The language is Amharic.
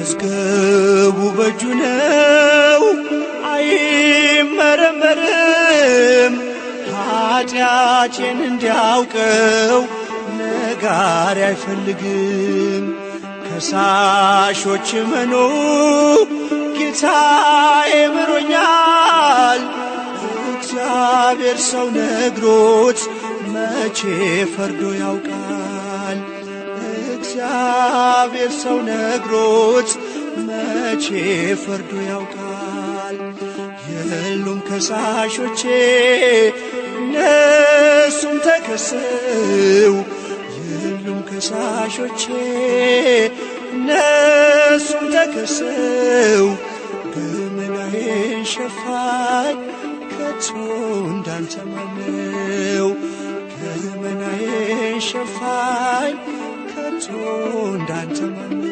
መዝገቡ በእጁ ነው አይመረመርም። ኃጢአቴን እንዲያውቀው ነጋሪ አይፈልግም። ከሳሾች መኑ ጌታዬ ምሮኛል። እግዚአብሔር ሰው ነግሮት መቼ ፈርዶ ያውቃል። እግዚአብሔር ሰው ነግሮት መቼ ፈርዶ ያውቃል። የሉም ከሳሾቼ እነሱም ተከሰው፣ የሉም ከሳሾቼ እነሱም ተከሰው። ገመናዬን ሸፋኝ ከቶ እንዳንተ ማነው? ገመናዬን ሸፋኝ ከቶ እንዳንተ ማነው?